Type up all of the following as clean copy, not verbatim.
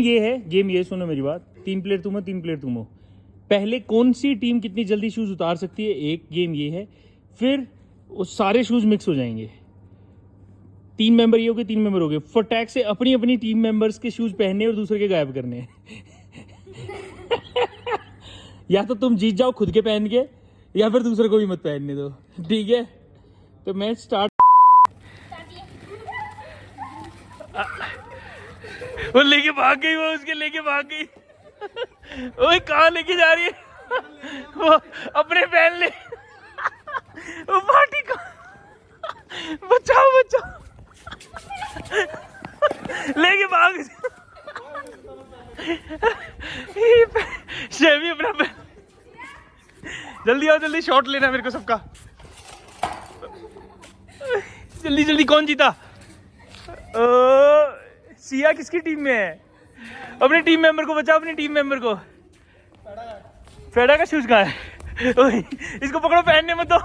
ये है गेम, ये सुनो मेरी बात, 3 प्लेयर तुम हो 3 प्लेयर तुम हो। पहले कौन सी टीम कितनी जल्दी शूज उतार सकती है, एक गेम ये है। फिर वो सारे शूज मिक्स हो जाएंगे, 3 मेंबर ये हो गए, 3 मेंबर हो गए। फटाक से अपनी अपनी टीम मेंबर्स के शूज पहनने और दूसरे के गायब करने या तो तुम जीत जाओ खुद के पहन के, या फिर दूसरे को भी मत पहनने दो, ठीक है। तो मैं स्टार्ट। वो लेके भाग गई, वो उसके लेके भाग गई। ओए कहाँ लेके जा रही है वो? अपने पहन ले। वो पार्टी का बचाओ बचाओ, लेके भाग। शेमी अपना जल्दी आओ, जल्दी शॉट लेना मेरे को सबका। जल्दी जल्दी, कौन जीता? सिया किसकी टीम में है? अपनी टीम मेंबर को बचाओ, अपनी टीम मेंबर को। फेडा का शूज कहाँ है? ओए, इसको पकड़ो, पहनने मत दो।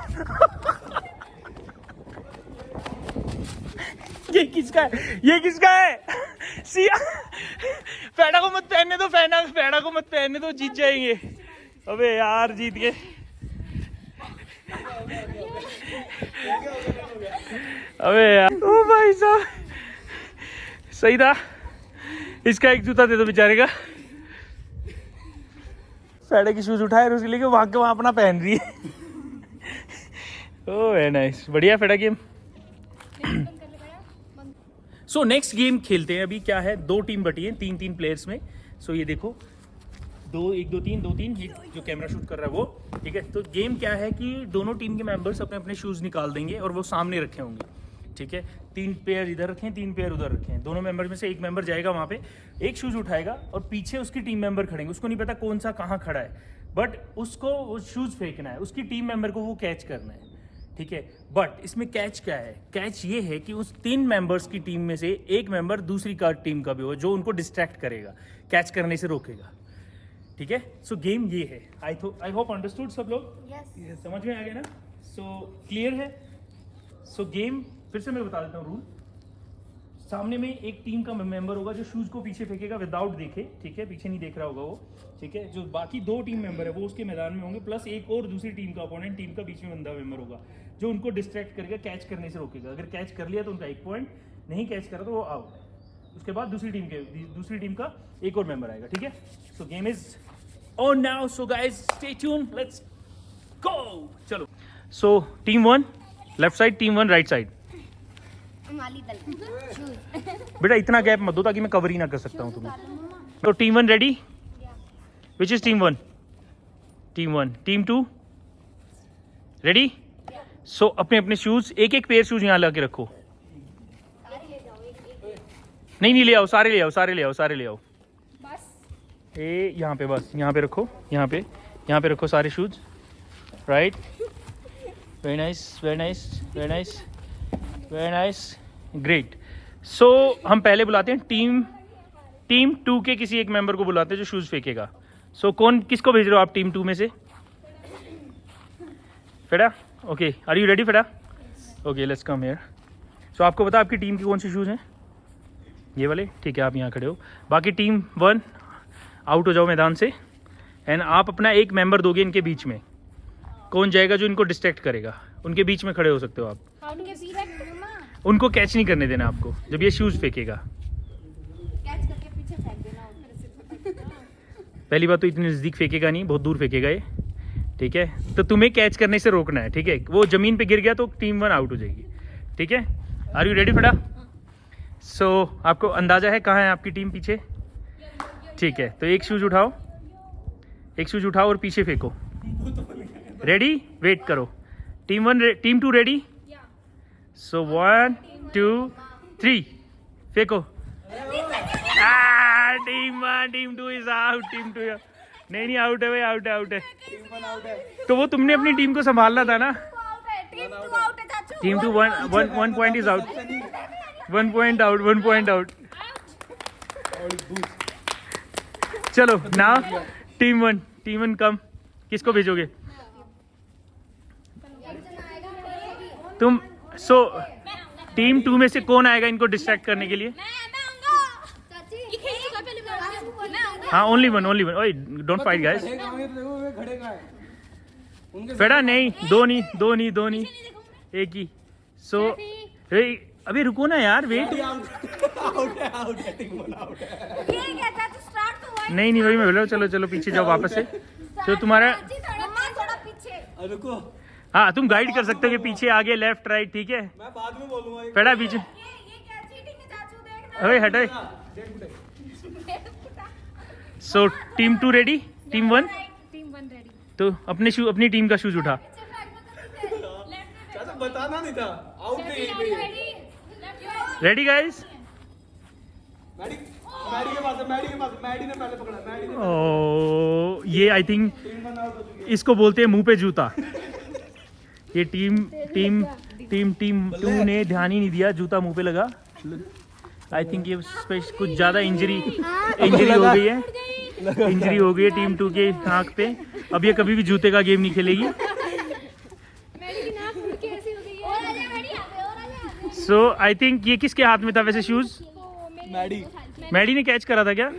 ये किसका है? ये किसका है? सिया, फेडा को मत पहनने दो, फेडा को मत पहनने दो, जीत जाएंगे। अबे यार, जीत गए। अबे यार, ओ भाई साहब, सही था। इसका एक जूता दे दो बेचारे का। फेडा की शूज उठाए और उसके लेके वहां के वहां अपना पहन रही है। ओह वेरी नाइस, बढ़िया फेडा गेम। सो नेक्स्ट गेम खेलते हैं। अभी क्या है, 2 टीम बटी है 3-3 प्लेयर्स में। सो ये देखो, 1 2 3 2 3, ये जो कैमरा शूट कर रहा है वो, ठीक है। तो गेम क्या है कि दोनों टीम के मेंबर्स अपने अपने शूज निकाल देंगे और वो सामने रखे होंगे, ठीक है। 3 पेयर इधर रखें, 3 पेयर उधर रखें। दोनों मेंबर में से एक मेंबर जाएगा वहाँ पे, एक शूज उठाएगा और पीछे उसकी टीम मेंबर खड़ेंगे। उसको नहीं पता कौन सा कहाँ खड़ा है, बट उसको वो शूज फेंकना है, उसकी टीम मेंबर को वो कैच करना है, ठीक है। बट इसमें कैच क्या है? कैच ये है कि उस 3 मेंबर्स की टीम में से एक मेंबर दूसरी टीम का भी हो, जो उनको डिस्ट्रैक्ट करेगा, कैच करने से रोकेगा, ठीक है। सो गेम ये है। आई होप अंडरस्टूड सब लोग? yes. समझ में आ गया ना? सो क्लियर है। सो गेम फिर से मैं बता देता हूँ रूल। सामने में एक टीम का मेंबर होगा जो शूज को पीछे फेंकेगा विदाउट देखे, ठीक है, पीछे नहीं देख रहा होगा वो, ठीक है। जो बाकी 2 टीम मेंबर है वो उसके मैदान में होंगे, प्लस एक और दूसरी टीम का अपोनेंट टीम का बीच में बंदा मेंबर होगा जो उनको डिस्ट्रैक्ट करेगा, कैच करने से रोकेगा। अगर कैच कर लिया तो उनका 1 पॉइंट, नहीं कैच करा तो वो आउट। उसके बाद दूसरी टीम का एक और मेंबर आएगा, ठीक है। So game is on now. So guys stay tune, let's go. चलो, so team 1 left side, team 1 right side. बेटा इतना गैप मत दो ताकि मैं कवर ही ना कर सकता हूँ तुम्हें। तो team 1 ready? Which is team 1? Team 1, team 2 ready? So अपने अपने शूज, एक पेयर शूज यहाँ लाके रखो। नहीं ले आओ, सारे ले आओ, सारे ले आओ, सारे ले आओ। ए यहाँ पे, बस यहाँ पे रखो, यहाँ पे रखो सारे shoes. Right, very nice, very nice, very nice, very nice, great. So हम पहले बुलाते हैं टीम 2 के किसी एक मेंबर को बुलाते हैं जो शूज फेंकेगा। सो किसको भेज रहे हो आप टीम 2 में से? फेडा, ओके, आर यू रेडी फेडा? Okay, let's come here. So आपको पता आपकी टीम की कौन सी शूज हैं? ये वाले, ठीक है, आप यहाँ खड़े हो। बाकी टीम 1 आउट हो जाओ मैदान से, एंड आप अपना एक मेंबर दोगे इनके बीच में। कौन जाएगा जो इनको डिस्ट्रैक्ट करेगा? उनके बीच में खड़े हो सकते हो आप। उनको कैच नहीं करने देना आपको जब ये शूज फेंकेगा। कैच करके पीछे फेंक देना। पहली बात तो इतनी नजदीक फेंकेगा नहीं, बहुत दूर फेंकेगा ये, ठीक है। तो तुम्हें कैच करने से रोकना है, ठीक है। वो जमीन पे गिर गया तो टीम 1 आउट हो जाएगी, ठीक है। आर यू रेडी फेडा? सो आपको अंदाजा है कहाँ है आपकी टीम पीछे? ठीक है, तो एक शूज उठाओ और पीछे फेंको। रेडी? वेट करो। Team 2 ready? सो 1 2 3 फेंको। Team 2 is out. टीम 2 नहीं आउट है भाई, आउट है। तो वो तुमने अपनी टीम को संभालना था ना। Team 2 1 point is out, 1 point out. चलो नाउ टीम 1 कम, किसको भेजोगे तुम? सो टीम 2 में से कौन आएगा इनको डिस्ट्रैक्ट करने के लिए? हाँ ओनली वन ओए डोंट फाइट गाइस फेड़ा नहीं दो नहीं एक ही सो अभी रुको ना यार वेट ये क्या था तो स्टार्ट तो हुआ नहीं वही मैं बोल रहा हूँ चलो पीछे जाओ वापस से तो तुम्हारा थोड़ा पीछे रुको हाँ तुम गाइड कर सकते हो कि पीछे आगे लेफ्ट राइट ठीक है मैं बाद में बोलूंगा फेड़ा पीछे ये क्या चीटिंग है चाचू देखना अरे हटे so team 2 ready team 1 team 1 ready तो अपनी टीम का शूज उठा चाचा बताना नहीं था आउट है यहीं पे रेडी गाइस मैडी के पास मैडी ने पहले पकड़ा मैडी ने ओ ये I think team one out हो चुकी है इसको बोलते हैं मुंह पे जूता ये टीम 2 ने ध्यान ही नहीं दिया जूता मुंह पे लगा आई थिंक ये कुछ ज्यादा इंजरी हो गई है टीम 2 के आंख पे अब ये कभी भी जूते का गेम नहीं खेलेगी सो आई थिंक ये किसके हाथ में था वैसे शूज मैडी ने कैच करा था क्या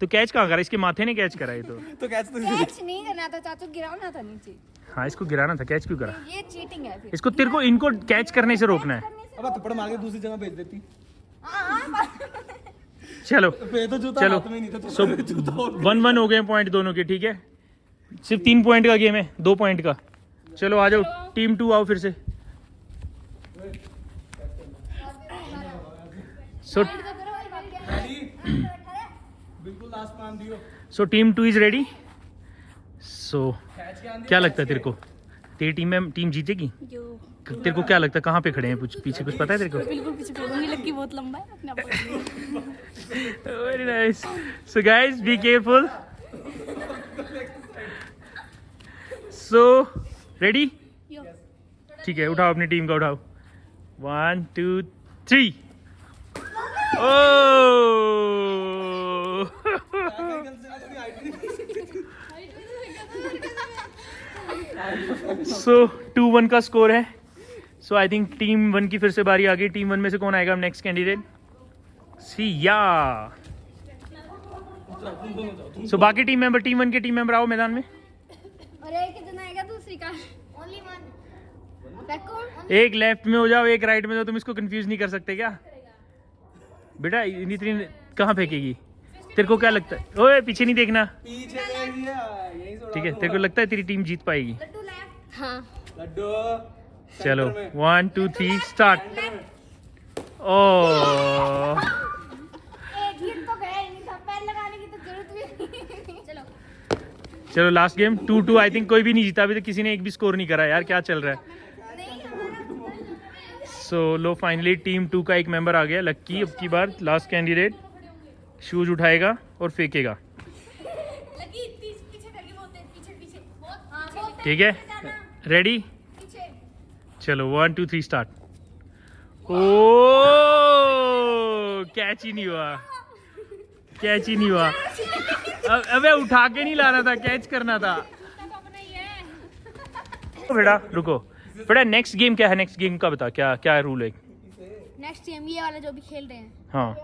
तो कैच कहाँ करा इसके माथे ने कैच करा ये तो कैच तो कैच नहीं करना था चाचू गिराना था नीचे हाँ इसको गिराना था कैच क्यों करा ये चीटिंग है फिर इसको तेरे को इनको कैच करने से रोकना है अब थप्पड़ मार के दूसरी जगह भेज देती चलो पे तो जूता चलो हाथ में नहीं था तो सो 1-1 हो गए पॉइंट दोनों के ठीक है सिर्फ 3 पॉइंट का गेम है 2 पॉइंट का चलो आ जाओ टीम 2 आओ फिर से सो बिल्कुल लास्ट मान दियो so team 2 is ready so क्या लगता है तेरे को तेरी टीम जीतेगी तेरे को क्या लगता है कहाँ पे खड़े हैं पीछे कुछ पता है तेरे को बिल्कुल पीछे पड़ूंगी लड़की बहुत लंबा है अपने आप very nice so guys be careful so ready ठीक है उठाओ अपनी टीम का उठाओ 1 2 3 सो 2-1 का स्कोर है सो आई थिंक टीम 1 की फिर से बारी आ गई टीम 1 में से कौन आएगा नेक्स्ट कैंडिडेट सिया सो बाकी टीम 1 के टीम मेंबर आओ मैदान में और एक कितना आएगा दूसरी का ओनली वन एक लेफ्ट में हो जाओ एक राइट में हो तुम इसको कंफ्यूज नहीं कर सकते क्या बेटा इतनी कहाँ फेंकेगी तेरे को क्या लगता है ओए पीछे नहीं देखना पीछे देखिए यहीं से ठीक है तेरे को लगता है तेरी टीम जीत पाएगी लड्डू लेफ्ट हाँ लड्डू चलो 1 2 3 स्टार्ट ओ एक हिट तो गया ही नहीं था पैर लगाने की तो जरूरत भी नहीं चलो लास्ट गेम 2-2 आई थिंक कोई भी नहीं जीता अभी तक किसी ने एक भी स्कोर नहीं करा यार क्या चल रहा है सो लो फाइनली टीम 2 का एक मेंबर आ गया लक्की अब की बार लास्ट कैंडिडेट शूज उठाएगा और फेंकेगा ठीक है रेडी चलो 1 2 3 स्टार्ट ओ कैच ही नहीं हुआ अबे उठा के नहीं लाना था कैच करना था बेटा रुको बेटा नेक्स्ट गेम क्या है नेक्स्ट गेम का बता क्या रूल है नेक्स्ट गेम ये वाला जो भी खेल रहे हैं हाँ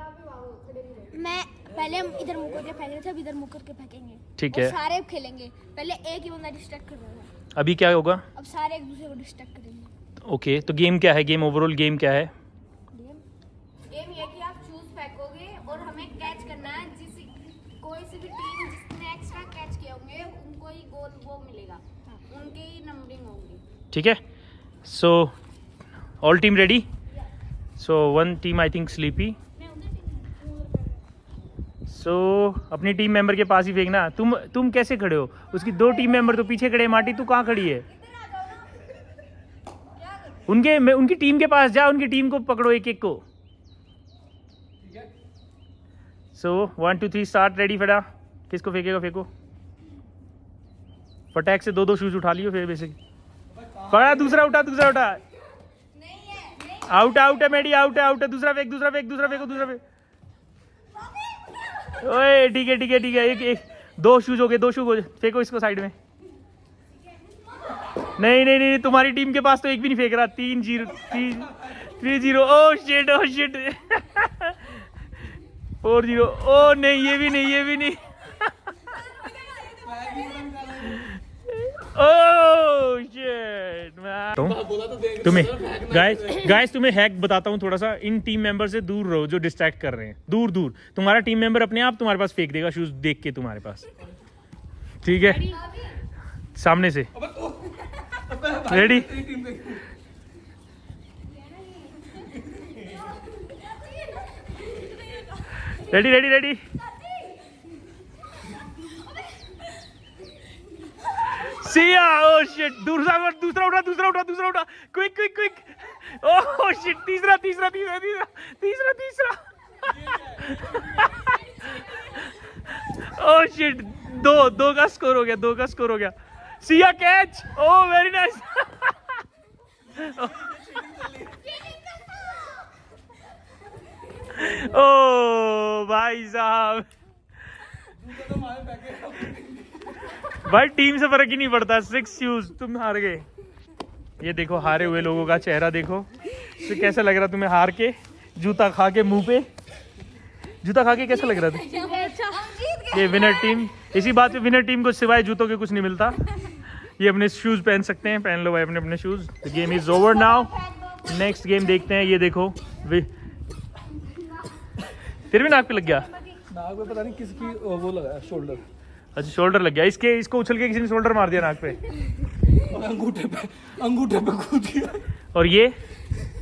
मैं पहले हम इधर मुंह करके फेंक रहे थे अब इधर मुंह करके फेंकेंगे ठीक और है सारे खेलेंगे पहले एक ही बंदा डिस्ट्रैक्ट कर देगा अभी क्या होगा अब सारे एक दूसरे को डिस्ट्रैक्ट करेंगे ओके तो गेम क्या है गेम ओवरऑल गेम क्या है गेम ये कि आप शूज फेंकोगे और हमें कैच करना है कोई सी भी टीम जिसने एक्स्ट्रा कैच किए होंगे उनको ही गोल वो मिलेगा उनके ही नंबरिंग होगी ठीक है so all team ready so 1 team I think sleepy so अपनी टीम मेंबर के पास ही फेंकना तुम कैसे खड़े हो उसकी 2 टीम मेंबर तो पीछे खड़े माटी तू कहाँ खड़ी है उनकी टीम के पास जा उनकी टीम को पकड़ो एक एक को सो 1 2 3 स्टार्ट रेडी फेड़ा किसको फेंकेगा फेंको फटाक से 2 शूज उठा लियो फिर बेसिक फड़ा दूसरा उठा आउट है मेडी आउट है दूसरा फेंक ओए ठीक है एक 2 शूज हो गए फेंको इसको साइड में नहीं तुम्हारी टीम के पास तो एक भी नहीं फेंक रहा 3-0 ओह शिट 4-0 ओह नहीं ये भी नहीं ओह शिट बोला तो देख तुम्हें गाइस तुम्हें हैक बताता हूँ थोड़ा सा। इन टीम मेंबर से दूर रहो जो डिस्ट्रैक्ट कर रहे हैं, दूर दूर। तुम्हारा टीम मेंबर अपने आप तुम्हारे पास फेंक देगा शूज देख के तुम्हारे पास, ठीक है? सामने से ready? Ready ready ready. Siya, oh shit, दूसरा उठा, quick quick quick. Oh shit, तीसरा। ओह शिट, दो का स्कोर हो गया। Siya catch, oh very nice. ओ भाई साहब, भाई टीम से फर्क ही नहीं पड़ता। 6 शूज, तुम हार गए। ये देखो हारे हुए लोगों का चेहरा देखो, तो कैसा लग रहा तुम्हें हार के? जूता खा के मुंह पे जूता खा के कैसा लग रहा था? ये विनर टीम, इसी बात पे विनर टीम को सिवाय जूतों के कुछ नहीं मिलता। ये अपने शूज पहन सकते हैं, पहन लो भाई अपने shoes. The game is over now. Next game देखते हैं। ये देखो तेरे भी नाक पे लग गया? नाक पे पता नहीं किसकी वो लगा शोल्डर। अच्छा शोल्डर लग गया। इसको उछल के किसी ने शोल्डर मार दिया नाक पे, और अंगूठे पे कूद दिया। और ये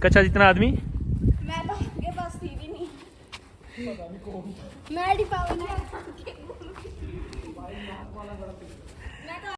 कच्चा जितना आदमी। मैं तो आपके पास थी भी नहीं। मैं